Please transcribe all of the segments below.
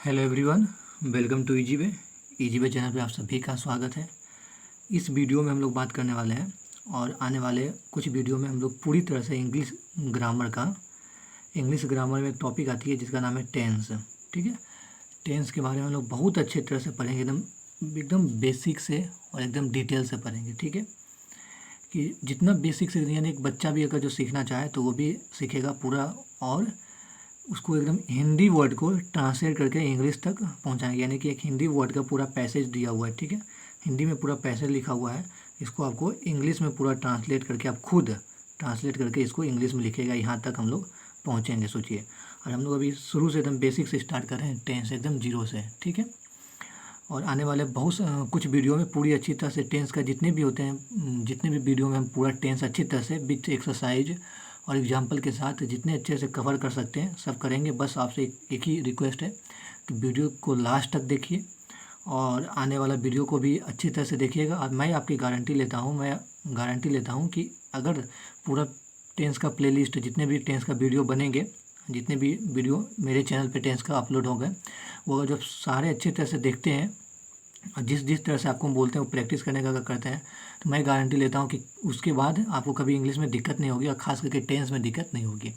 Hello everyone, welcome to easy way channel पे आप सभी का स्वागत है। इस वीडियो में हम लोग बात करने वाले हैं और आने वाले कुछ वीडियो में हम लोग पूरी तरह से इंग्लिश ग्रामर में एक टॉपिक आती है जिसका नाम है टेंस। ठीक है, टेंस के बारे में हम लोग बहुत अच्छे तरह से पढ़ेंगे, एकदम एकदम बेसिक से और एकदम डिटेल से पढ़ेंगे। ठीक है, कि जितना बेसिक से यानी एक बच्चा भी अगर जो सीखना चाहे तो वो भी सीखेगा पूरा, और उसको एकदम हिंदी वर्ड को ट्रांसलेट करके इंग्लिश तक पहुंचाएंगे। यानी कि एक हिंदी वर्ड का पूरा पैसेज दिया हुआ है। ठीक है, हिंदी में पूरा पैसेज लिखा हुआ है, इसको आपको इंग्लिश में पूरा ट्रांसलेट करके आप खुद ट्रांसलेट करके इसको इंग्लिश में लिखेगा। यहाँ तक हम लोग पहुँचेंगे, सोचिए। और हम लोग अभी शुरू से एकदम बेसिक से स्टार्ट कर रहे हैं, टेंस एकदम जीरो से। ठीक है, और आने वाले कुछ वीडियो में पूरी अच्छी तरह से टेंस का जितने भी होते हैं, जितने भी वीडियो में हम पूरा टेंस अच्छी तरह से विथ एक्सरसाइज और एग्जाम्पल के साथ जितने अच्छे से कवर कर सकते हैं सब करेंगे। बस आपसे एक ही रिक्वेस्ट है कि वीडियो को लास्ट तक देखिए और आने वाला वीडियो को भी अच्छी तरह से देखिएगा। और मैं आपकी गारंटी लेता हूँ कि अगर पूरा टेंस का प्लेलिस्ट, जितने भी टेंस का वीडियो बनेंगे, जितने भी वीडियो मेरे चैनल पे टेंस का अपलोड हो गए, वो जब सारे अच्छी तरह से देखते हैं और जिस तरह से आपको बोलते हैं वो प्रैक्टिस करने का अगर करते हैं, तो मैं गारंटी लेता हूँ कि उसके बाद आपको कभी इंग्लिश में दिक्कत नहीं होगी और ख़ास करके टेंस में दिक्कत नहीं होगी।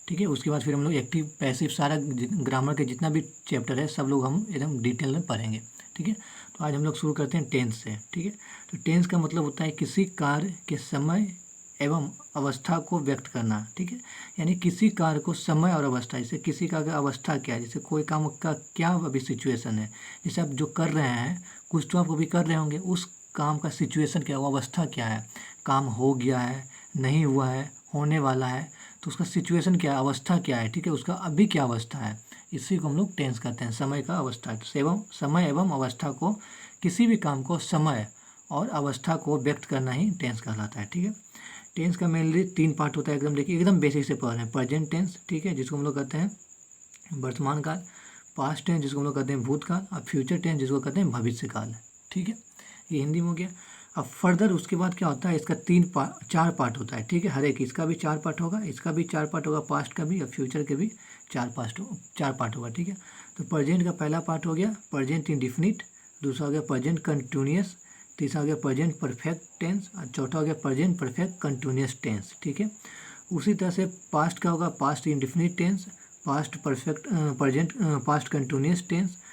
ठीक है, उसके बाद फिर हम लोग एक्टिव पैसिव सारा ग्रामर के जितना भी चैप्टर है सब लोग हम एकदम डिटेल में पढ़ेंगे। ठीक है, तो आज हम लोग शुरू करते हैं टेंस से। ठीक है, तो टेंस का मतलब होता है किसी कार्य के समय एवं अवस्था को व्यक्त करना। ठीक है, यानी किसी कार्य को समय और अवस्था, जैसे किसी का अगर अवस्था क्या है, जैसे कोई काम का क्या अभी सिचुएशन है, जैसे आप जो कर रहे हैं कुछ तो आप अभी कर रहे होंगे, उस काम का सिचुएशन क्या है, वो अवस्था क्या है, काम हो गया है, नहीं हुआ है, होने वाला है, तो उसका सिचुएशन क्या है, अवस्था क्या है। ठीक है, उसका अभी क्या अवस्था है, इसी को हम लोग टेंस कहते हैं, समय का अवस्था। समय एवं अवस्था को, किसी भी काम को समय और अवस्था को व्यक्त करना ही टेंस कहलाता है। ठीक है, टेंस का मेनली 3 पार्ट होता है। एकदम देखिए, एकदम बेसिक से पढ़ रहे हैं। प्रेजेंट टेंस, ठीक है, जिसको हम लोग कहते हैं वर्तमान काल। पास्ट टेंस जिसको हम लोग कहते हैं भूतकाल। और फ्यूचर टेंस जिसको कहते हैं भविष्य काल। ठीक है, ये हिंदी में हो गया। अब फर्दर उसके बाद क्या होता है, इसका 4 पार्ट होता है। ठीक है, हर एक इसका भी 4 पार्ट होगा, इसका भी 4 पार्ट होगा, पास्ट का भी और फ्यूचर के भी 4 पार्ट होगा। ठीक है, तो प्रेजेंट का पहला पार्ट हो गया प्रेजेंट इंडेफिनिट, दूसरा हो गया प्रेजेंट कंटिन्यूअस, तीसरा हो गया प्रेजेंट परफेक्ट टेंस और चौथा हो गया प्रेजेंट परफेक्ट कंटिन्यूअस टेंस। ठीक है, उसी तरह से पास्ट का होगा past indefinite tense, past perfect present past continuous tense,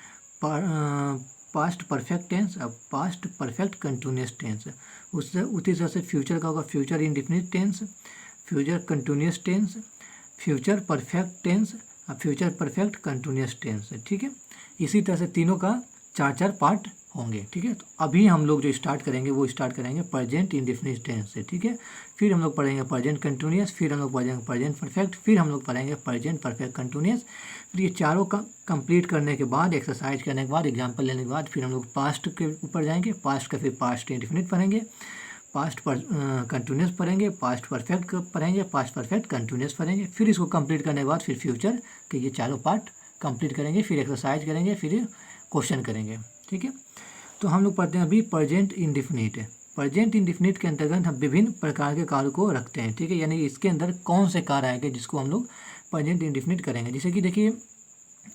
past perfect tense और पास्ट परफेक्ट कंटिन्यूअस टेंस। उससे उसी तरह से फ्यूचर का होगा future indefinite tense, future continuous tense, future perfect tense और फ्यूचर परफेक्ट कंटिन्यूअस टेंस। ठीक है, इसी तरह से तीनों का 4 पार्ट होंगे। ठीक है, तो अभी हम लोग जो स्टार्ट करेंगे वो स्टार्ट करेंगे प्रेजेंट इंडेफिनिट टेंस से। ठीक है, फिर हम लोग पढ़ेंगे प्रेजेंट कंटिन्यूअस, फिर हम लोग पढ़ेंगे प्रेजेंट परफेक्ट, फिर हम लोग पढ़ेंगे प्रेजेंट परफेक्ट कंटिन्यूअस। फिर ये चारों का कंप्लीट करने के बाद, एक्सरसाइज करने के बाद, एग्जाम्पल लेने के बाद, फिर हम लोग पास्ट के ऊपर जाएंगे। पास्ट का फिर पास्ट इंडेफिनिट पढ़ेंगे, पास्ट पर कंटिन्यूस पढ़ेंगे, पास्ट परफेक्ट पढ़ेंगे, पास्ट परफेक्ट कंटिन्यूस पढ़ेंगे। फिर इसको कंप्लीट करने के बाद फिर फ्यूचर के ये चारों पार्ट कंप्लीट करेंगे, फिर एक्सरसाइज करेंगे, फिर क्वेश्चन करेंगे। ठीक है, तो हम लोग पढ़ते हैं अभी प्रेजेंट इंडेफिनिट। प्रेजेंट इंडेफिनिट के अंतर्गत हम विभिन्न प्रकार के कार्य को रखते हैं। ठीक है, यानी इसके अंदर कौन से कार्य आएंगे जिसको हम लोग प्रेजेंट इंडेफिनिट करेंगे। जैसे कि देखिए,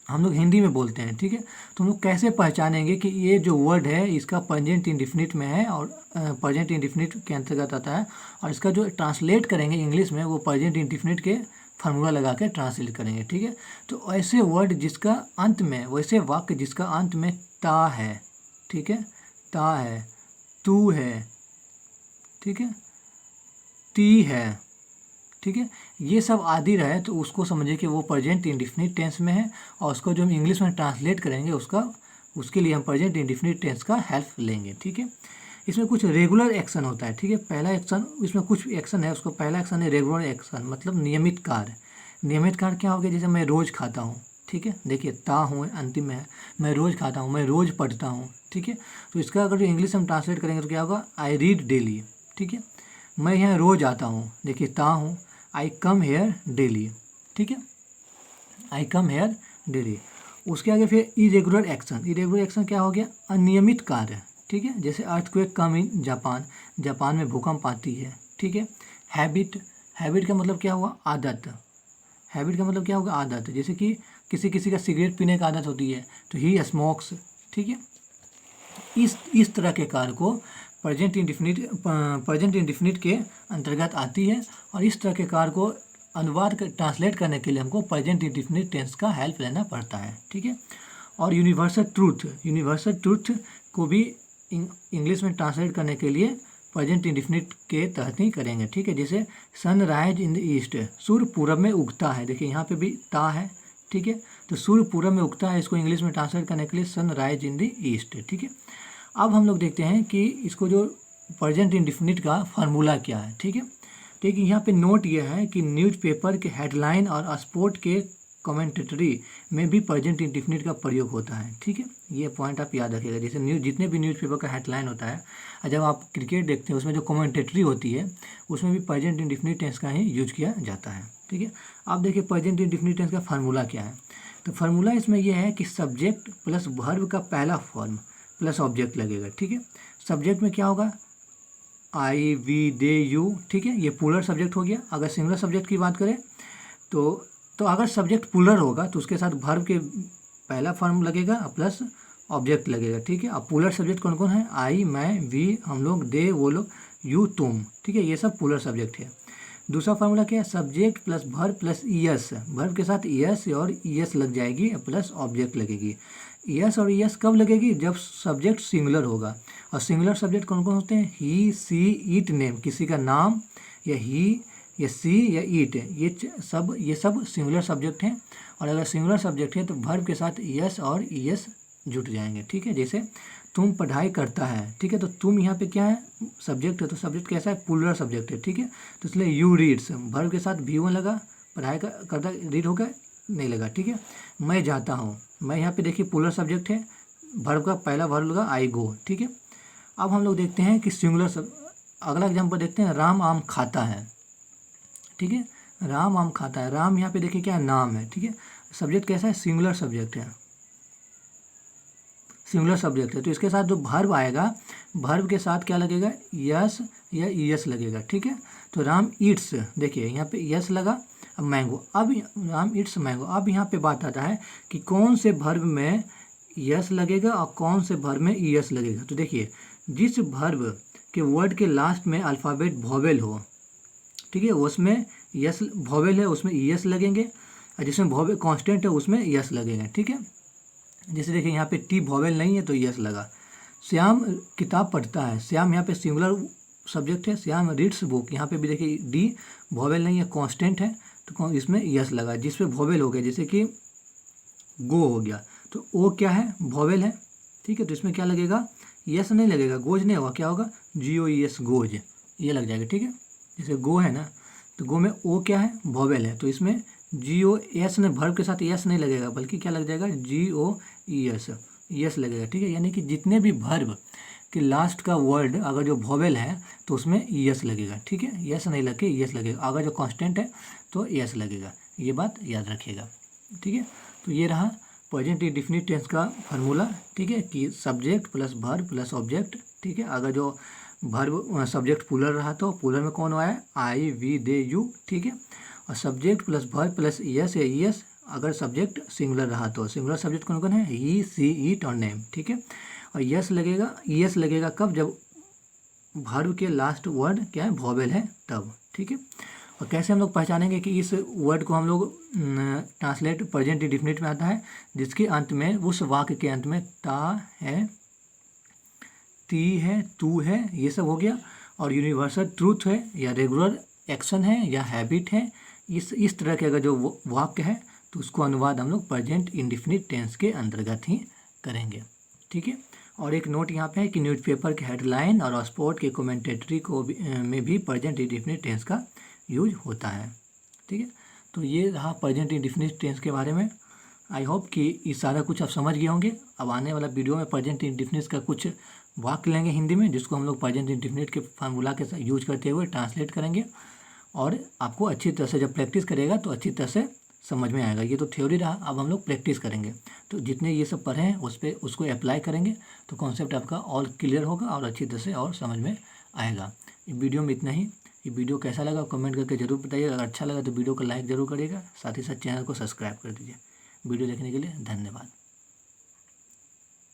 हम लोग हिंदी में बोलते हैं। ठीक है, तो हम लोग कैसे पहचानेंगे कि ये जो वर्ड है इसका प्रेजेंट इंडेफिनिट में है और प्रेजेंट इंडेफिनिट के अंतर्गत आता है, और इसका जो ट्रांसलेट करेंगे इंग्लिश में वो प्रेजेंट इंडेफिनिट के फार्मूला लगा के ट्रांसलेट करेंगे। ठीक है, तो ऐसे वर्ड जिसका अंत में, वैसे वाक्य जिसका अंत में ता है, ठीक है, ता है, तू है, ठीक है, ती है, ठीक है, ये सब आदि रहे तो उसको समझिए कि वो प्रेजेंट इंडेफिनिट टेंस में है, और उसको जो हम इंग्लिश में ट्रांसलेट करेंगे उसके लिए हम प्रेजेंट इंडेफिनिट टेंस का हेल्प लेंगे। ठीक है, इसमें कुछ रेगुलर एक्शन होता है। ठीक है, पहला एक्शन, इसमें कुछ एक्शन है, उसको पहला एक्शन है रेगुलर एक्शन, मतलब नियमित कार्य। नियमित कार्य क्या हो गया, जैसे मैं रोज़ खाता हूँ। ठीक है, देखिए ता हूँ अंतिम में है, मैं रोज़ खाता हूँ, मैं रोज़ पढ़ता हूँ। ठीक है, तो इसका अगर इंग्लिश हम ट्रांसलेट करेंगे तो क्या होगा, आई रीड डेली। ठीक है, मैं यहाँ रोज़ आता हूँ, देखिए ता हूँ, आई कम हेयर डेली। ठीक है, आई कम हेयर डेली। उसके आगे फिर इरेगुलर एक्शन। इरेगुलर एक्शन क्या हो गया, अनियमित कार्य। ठीक है, जैसे earthquake come in Japan, Japan में भूकंप आती है। ठीक है, हैबिट, हैबिट का मतलब क्या हुआ, आदत। हैबिट का मतलब क्या होगा, आदत। जैसे कि किसी किसी का सिगरेट पीने की आदत होती है, तो ही स्मोक्स, ठीक है। इस तरह के कार्य को प्रेजेंट इंडिफिनिट के अंतर्गत आती है, और इस तरह के कार्य को अनुवाद कर ट्रांसलेट करने के लिए हमको प्रेजेंट इंडिफिनिट टेंस का हेल्प लेना पड़ता है, ठीक है। और यूनिवर्सल ट्रूथ को भी इंग्लिश में ट्रांसलेट करने के लिए प्रेजेंट इंडिफिनिट के तहत ही करेंगे, ठीक है। जैसे सनराइज इन द ईस्ट, सूर्य पूरब में उगता है, देखिए यहाँ पे भी ता है, ठीक है। तो सूर्य पूरब में उगता है, इसको इंग्लिश में ट्रांसलेट करने के लिए सनराइज इन द ईस्ट, ठीक है। अब हम लोग देखते हैं कि इसको जो प्रेजेंट इंडिफिनिट का फार्मूला क्या है, ठीक है। ठीक है, यहाँ पे नोट ये है कि न्यूज़पेपर के हेडलाइन और स्पोर्ट के कमेंटेटरी में भी प्रेजेंट इंडिफिनिट का प्रयोग होता है, ठीक है। ये पॉइंट आप याद रखिएगा। जैसे जितने भी न्यूज़पेपर का हेडलाइन होता है, और जब आप क्रिकेट देखते हैं उसमें जो कमेंटेटरी होती है उसमें भी प्रेजेंट इंडिफिनिट टेंस का ही यूज किया जाता है, ठीक है। अब देखिए प्रेजेंट इंडिफिनिट टेंस का फार्मूला क्या है। तो फार्मूला इसमें यह है कि सब्जेक्ट प्लस वर्ब का पहला फॉर्म प्लस ऑब्जेक्ट लगेगा, ठीक है। सब्जेक्ट में क्या होगा, आई वी दे यू, ठीक है, ये प्लूरल सब्जेक्ट हो गया। अगर सिंगुलर सब्जेक्ट की बात करें तो अगर सब्जेक्ट प्लूरल होगा तो उसके साथ वर्ब के पहला फॉर्म लगेगा प्लस ऑब्जेक्ट लगेगा, ठीक है। अब प्लूरल सब्जेक्ट कौन कौन है, आई, मैं, वी, हम लोग, दे, वो लोग, यू, तुम, ठीक है, ये सब प्लूरल सब्जेक्ट है। दूसरा फार्मूला क्या है, subject plus verb plus es, verb के साथ ईएस और ईएस लग जाएगी प्लस ऑब्जेक्ट लगेगी। ईएस और ईएस कब लगेगी, जब सब्जेक्ट सिंगुलर होगा। और सिंगुलर सब्जेक्ट कौन कौन होते हैं, ही, सी, इट, नेम, किसी का नाम, या ही, या सी, या ईट, ये सब सिंगुलर सब्जेक्ट हैं। और अगर सिंगुलर सब्जेक्ट है तो वर्ब के साथ ईएस और ईएस जुट जाएंगे, ठीक है। जैसे तुम पढ़ाई करता है, ठीक है, तो तुम यहाँ पे क्या है, सब्जेक्ट है, तो सब्जेक्ट कैसा है, प्लूरल सब्जेक्ट है, ठीक है। तो इसलिए यू रीड्स, वर्ब के साथ V1 लगा, पढ़ाई करता रीड होगा, नहीं लगा, ठीक है। मैं जाता हूँ, मैं यहाँ पे देखिए प्लूरल सब्जेक्ट है, वर्ब का पहला वर्ब लगा आई गो, ठीक है। अब हम लोग देखते हैं कि सिंगुलर अगला एग्जाम्पल देखते हैं, राम आम खाता है, ठीक है, राम आम खाता है। राम यहाँ पे देखिए क्या है, नाम है, ठीक है। सब्जेक्ट कैसा है, सिंगुलर सब्जेक्ट है, सिंगुलर सब्जेक्ट है। तो इसके साथ जो वर्ब आएगा, वर्ब के साथ क्या लगेगा, यस या ईएस लगेगा, ठीक है। तो राम ईट्स, देखिए यहाँ पे यस लगा, अब मैंगो, अब राम ईट्स मैंगो। अब यहाँ पे बात आता है कि कौन से वर्ब में यस लगेगा और कौन से वर्ब में ईएस लगेगा। तो देखिए जिस वर्ब के वर्ड के लास्ट में अल्फ़ाबेट वोवेल हो, ठीक है, उसमें यस वोवेल है उसमें ईएस लगेंगे, और जिसमें वोवेल कांस्टेंट है उसमें यस लगेंगे, ठीक है। जैसे देखिए यहाँ पे टी वोवेल नहीं है तो यस लगा। श्याम किताब पढ़ता है, श्याम यहाँ पे सिंगुलर सब्जेक्ट है, श्याम रीड्स बुक, यहाँ पे भी देखिए डी वोवेल नहीं है, कांस्टेंट है, तो इसमें यस लगा। जिस पे वोवेल हो गया, जैसे कि गो हो गया, तो ओ क्या है, वोवेल है, ठीक है, तो इसमें क्या लगेगा, यस नहीं लगेगा, गोज नहीं होगा, क्या होगा, GOES, गोज, ये लग जाएगा, ठीक है। जैसे गो है ना, तो गो में ओ क्या है, वोवेल है, तो इसमें GOS ने वर्ब के साथ यस नहीं लगेगा, बल्कि क्या लग जाएगा, GOES, यस लगेगा, ठीक है। यानी कि जितने भी वर्ब के लास्ट का वर्ड अगर जो वोवेल है तो उसमें यस लगेगा, ठीक है, यस नहीं लग के यस लगेगा। अगर जो कांस्टेंट है तो यस लगेगा, ये बात याद रखिएगा, ठीक है। तो ये रहा प्रेजेंट इंडेफिनिट टेंस का फार्मूला, ठीक है, कि subject plus verb plus object, ठीक है। अगर जो वर्ब सब्जेक्ट प्लूरल रहा तो प्लूरल में कौन आया, आई, वी, दे, यू, ठीक है। और subject plus verb plus es या ईएस अगर सब्जेक्ट सिंगुलर रहा तो सिंगुलर सब्जेक्ट कौन कौन है, ही, सी, इट और नेम, ठीक है। और यस लगेगा, ईएस लगेगा कब, जब वर्ब के लास्ट वर्ड क्या है, वोवेल है तब, ठीक है। और कैसे हम लोग पहचानेंगे कि इस वर्ड को हम लोग ट्रांसलेट प्रेजेंट इंडेफिनिट में आता है, जिसके अंत में, उस वाक्य के अंत में ता है, ती है, तू है, ये सब हो गया। और यूनिवर्सल ट्रूथ है, या रेगुलर एक्शन है, या हैबिट है, इस तरह के अगर जो वाक्य है तो उसको अनुवाद हम लोग प्रेजेंट इंडेफिनिट टेंस के अंतर्गत ही करेंगे, ठीक है। और एक नोट यहाँ पे है कि न्यूज़पेपर के हेडलाइन और स्पोर्ट के कमेंटेटरी को में भी प्रेजेंट इंडेफिनिट टेंस का यूज होता है, ठीक है। तो ये रहा प्रेजेंट इंडेफिनिट टेंस के बारे में। आई होप कि ये सारा कुछ आप समझ गए होंगे। अब आने वाला वीडियो में प्रेजेंट इंडेफिनिट का कुछ वाक्य लेंगे हिंदी में, जिसको हम लोग प्रेजेंट इंडेफिनिट के फार्मूला के साथ यूज करते हुए ट्रांसलेट करेंगे, और आपको अच्छी तरह से जब प्रैक्टिस करेगा तो अच्छी तरह से समझ में आएगा। ये तो थ्योरी रहा, अब हम लोग प्रैक्टिस करेंगे, तो जितने ये सब पढ़े हैं उस पर उसको अप्लाई करेंगे तो कॉन्सेप्ट आपका और क्लियर होगा और अच्छी तरह से और समझ में आएगा। इस वीडियो में इतना ही। ये वीडियो कैसा लगा कमेंट करके जरूर बताइएगा। अगर अच्छा लगा तो वीडियो को लाइक ज़रूर करिएगा, साथ ही साथ चैनल को सब्सक्राइब कर दीजिए। वीडियो देखने के लिए धन्यवाद।